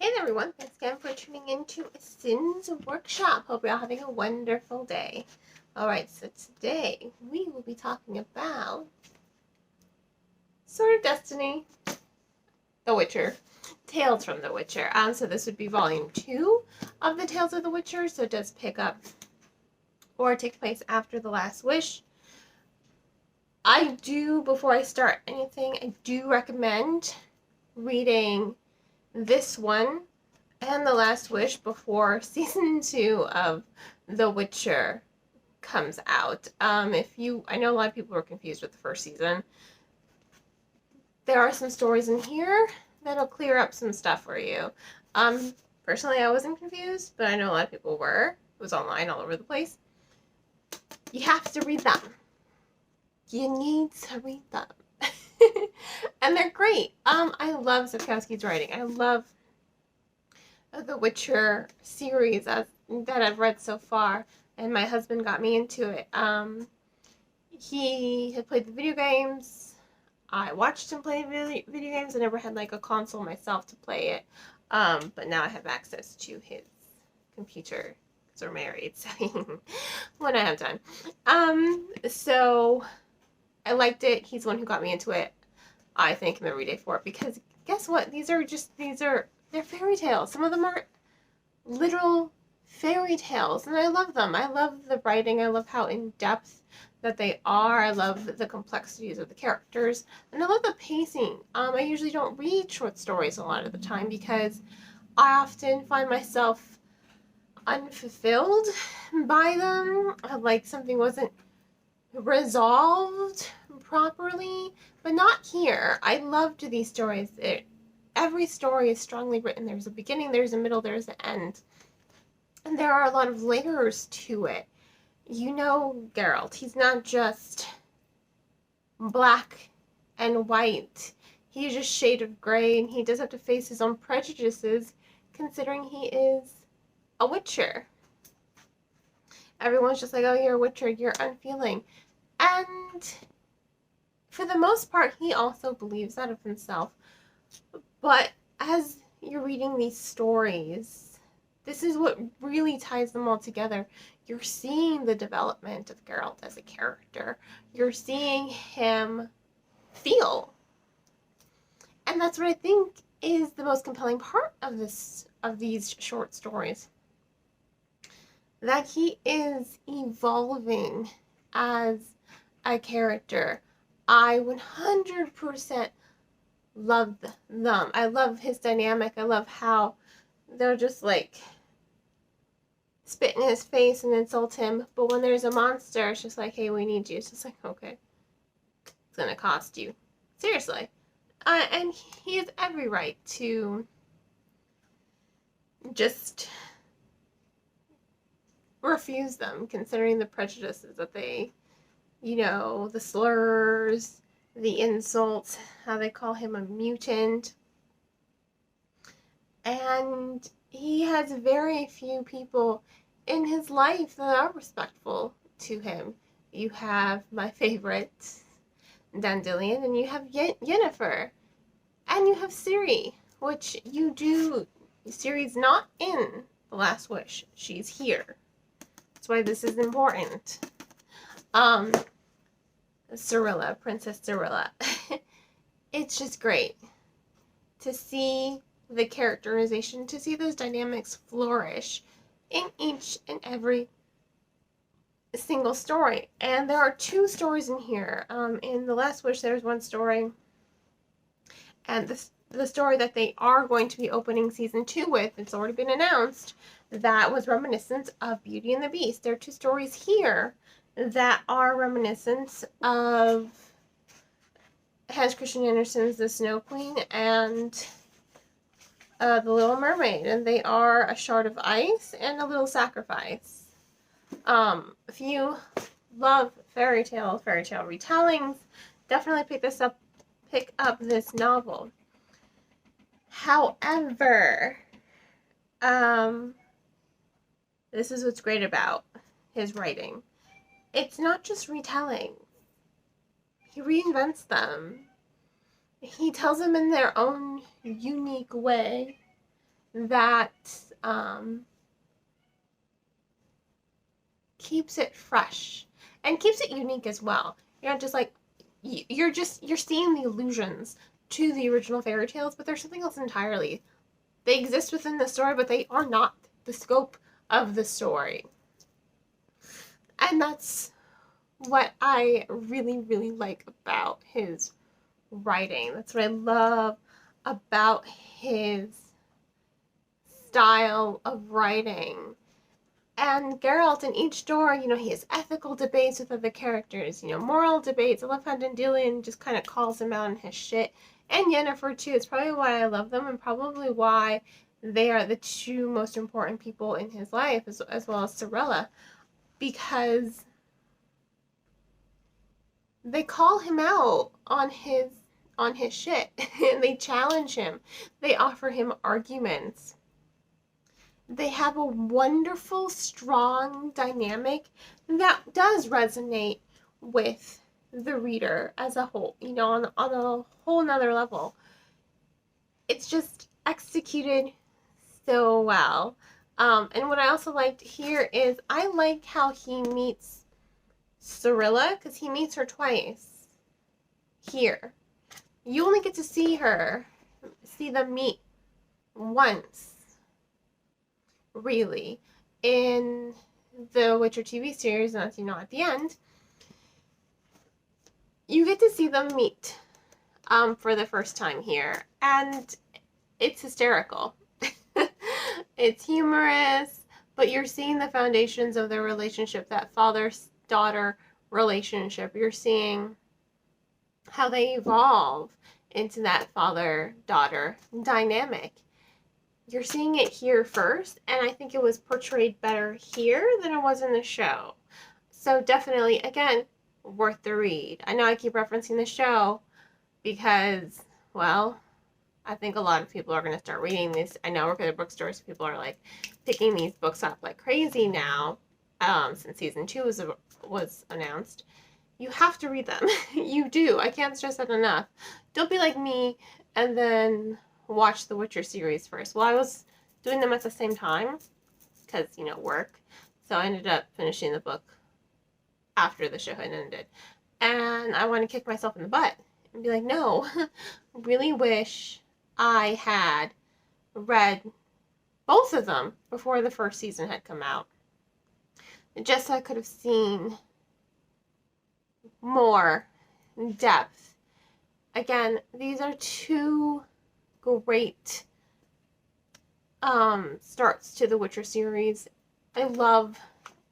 Hey there everyone, thanks again for tuning into Sin's Workshop. Hope you're all having a wonderful day. Alright, so today we will be talking about Sword of Destiny, The Witcher, Tales from The Witcher. So this would be volume 2 of the Tales of the Witcher, so it does pick up or take place after The Last Wish. Before I start anything, I do recommend reading this one and The Last Wish before season 2 of The Witcher comes out. I know a lot of people were confused with the first season. There are some stories in here that'll clear up some stuff for you. Personally, I wasn't confused, but I know a lot of people were. It was online all over the place. You have to read them. You need to read them. And they're great. I love Sapkowski's writing. I love the Witcher series that I've read so far, and my husband got me into it. He had played the video games. I watched him play video games. I never had like a console myself to play it, but now I have access to his computer because we're married, so when I have time. So I liked it. He's the one who got me into it. I thank him every day for it because guess what? They're fairy tales. Some of them are literal fairy tales, and I love them. I love the writing. I love how in-depth that they are. I love the complexities of the characters, and I love the pacing. I usually don't read short stories a lot of the time because I often find myself unfulfilled by them. Like something wasn't resolved properly, but not here. I loved these stories. Every story is strongly written. There's a beginning, there's a middle, there's an end. And there are a lot of layers to it. You know Geralt, he's not just black and white. He's just shade of gray, and he does have to face his own prejudices considering he is a witcher. Everyone's just like, oh, you're a witcher, you're unfeeling. And for the most part, he also believes that of himself. But as you're reading these stories, this is what really ties them all together. You're seeing the development of Geralt as a character. You're seeing him feel. And that's what I think is the most compelling part of these short stories. That he is evolving as a character. I 100% love them. I love his dynamic. I love how they're just like spit in his face and insult him. But when there's a monster, it's just like, hey, we need you. It's just like, okay, it's gonna cost you. Seriously. And he has every right to just refuse them, considering the prejudices that they, the slurs, the insults, how they call him a mutant. And he has very few people in his life that are respectful to him. You have my favorite, Dandelion, and you have Yennefer, and you have Ciri, which Ciri's not in The Last Wish. She's here. That's why this is important. Cirilla, Princess Cirilla. It's just great to see the characterization, to see those dynamics flourish in each and every single story. And there are 2 stories in here. In The Last Wish, there's one story, and the story that they are going to be opening season 2 with, it's already been announced, that was reminiscent of Beauty and the Beast. There are 2 stories here that are reminiscent of Hans Christian Andersen's The Snow Queen and The Little Mermaid, and they are A Shard of Ice and A Little Sacrifice. If you love fairy tale retellings, definitely pick up this novel. However, this is what's great about his writing. It's not just retelling. He reinvents them. He tells them in their own unique way. that keeps it fresh and keeps it unique as well. You're not just like, you're seeing the allusions to the original fairy tales, but they're something else entirely. They exist within the story, but they are not the scope of the story. And that's what I really, really like about his writing. That's what I love about his style of writing. And Geralt in each story, he has ethical debates with other characters, moral debates. I love how Dandelion just kind of calls him out on his shit. And Yennefer too. It's probably why I love them, and probably why they are the two most important people in his life, as well as Cirilla, because they call him out on his shit and they challenge him. They offer him arguments. They have a wonderful, strong dynamic that does resonate with the reader as a whole, on a whole nother level. It's just executed so well. And what I also liked here is I like how he meets Cirilla, because he meets her twice here. You only get to see them meet once, really, in the Witcher TV series, and as you know at the end, you get to see them meet for the first time here, and it's hysterical. It's humorous, but you're seeing the foundations of their relationship, that father-daughter relationship. You're seeing how they evolve into that father-daughter dynamic. You're seeing it here first, and I think it was portrayed better here than it was in the show. So definitely, again, worth the read. I know I keep referencing the show because, well, I think a lot of people are going to start reading these. I know work at a bookstore, so people are like picking these books up like crazy now, since season 2 was announced. You have to read them. You do. I can't stress that enough. Don't be like me and then watch the Witcher series first. Well, I was doing them at the same time because, work. So I ended up finishing the book after the show had ended. And I want to kick myself in the butt and be like, no, really wish I had read both of them before the first season had come out. Just so I could have seen more depth. Again, these are two great starts to the Witcher series. I love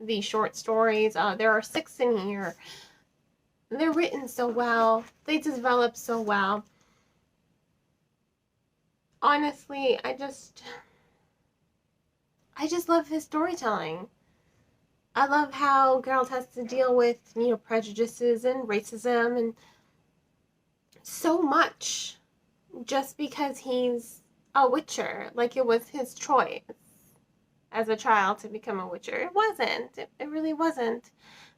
the short stories. There are 6 in here. They're written so well. They develop so well. Honestly, I just love his storytelling. I love how Geralt has to deal with, prejudices and racism and so much just because he's a Witcher. Like, it was his choice as a child to become a Witcher. It wasn't. It really wasn't.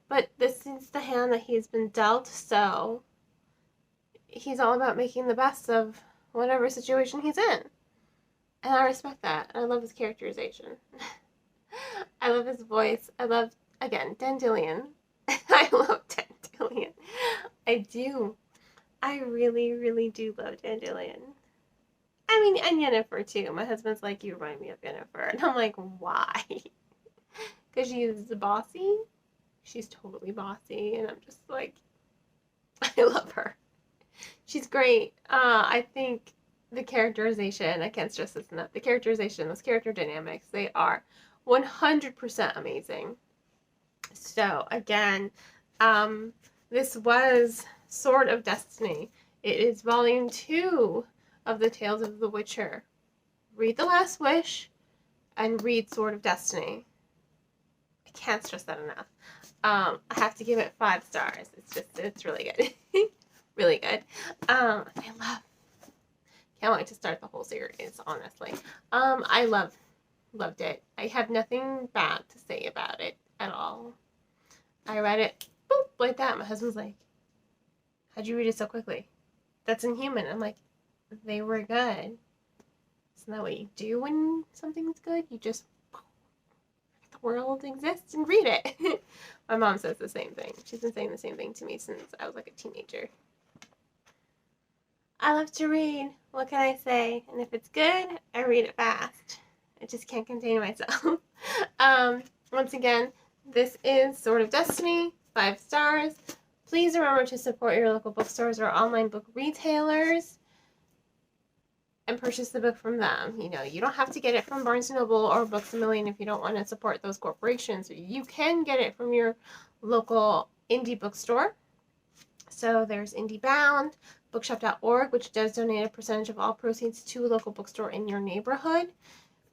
But this is the hand that he's been dealt, so he's all about making the best of whatever situation he's in. And I respect that. I love his characterization. I love his voice. I love, again, Dandelion. I love Dandelion. I do. I really, really do love Dandelion. I mean, and Yennefer too. My husband's like, you remind me of Yennefer. And I'm like, why? Because she's bossy. She's totally bossy. And I'm just like, I love her. She's great. I think the characterization, I can't stress this enough, the characterization, those character dynamics, they are 100% amazing. So, again, this was Sword of Destiny. It is volume 2 of the Tales of the Witcher. Read The Last Wish and read Sword of Destiny. I can't stress that enough. I have to give it 5 stars. It's really good. Really good. Can't wait to start the whole series, honestly. I loved it. I have nothing bad to say about it at all. I read it, boop, like that. My husband's like, how'd you read it so quickly? That's inhuman. I'm like, they were good. It's Isn't that what you do when something's good? You just, the world exists and read it. My mom says the same thing. She's been saying the same thing to me since I was like a teenager. I love to read. What can I say? And if it's good, I read it fast. I just can't contain myself. Once again, this is Sword of Destiny, 5 stars. Please remember to support your local bookstores or online book retailers and purchase the book from them. You know, you don't have to get it from Barnes & Noble or Books A Million if you don't want to support those corporations. You can get it from your local indie bookstore. So there's IndieBound, Bookshop.org, which does donate a percentage of all proceeds to a local bookstore in your neighborhood.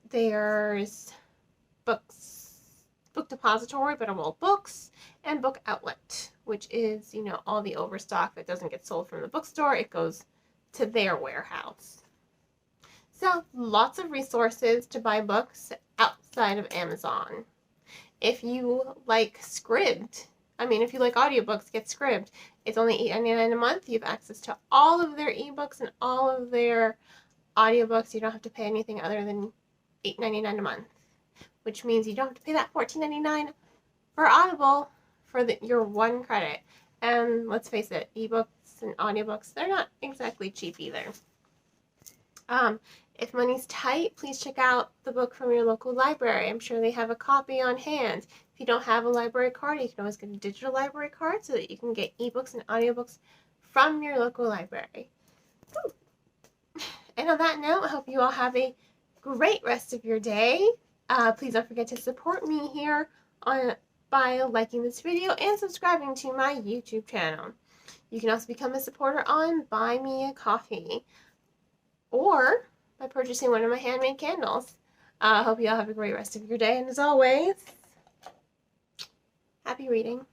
There's Book Depository, Better World Books, and Book Outlet, which is, you know, all the overstock that doesn't get sold from the bookstore. It goes to their warehouse. So lots of resources to buy books outside of Amazon. If you like Scribd, if you like audiobooks, get Scribd. It's only $8.99 a month. You have access to all of their ebooks and all of their audiobooks. You don't have to pay anything other than $8.99 a month, which means you don't have to pay that $14.99 for Audible for your one credit. And let's face it, ebooks and audiobooks, they're not exactly cheap either. If money's tight, please check out the book from your local library. I'm sure they have a copy on hand. If you don't have a library card, you can always get a digital library card so that you can get ebooks and audiobooks from your local library. And on that note, I hope you all have a great rest of your day. Please don't forget to support me here by liking this video and subscribing to my YouTube channel. You can also become a supporter on Buy Me a Coffee or by purchasing one of my handmade candles. I hope you all have a great rest of your day, and as always, happy reading.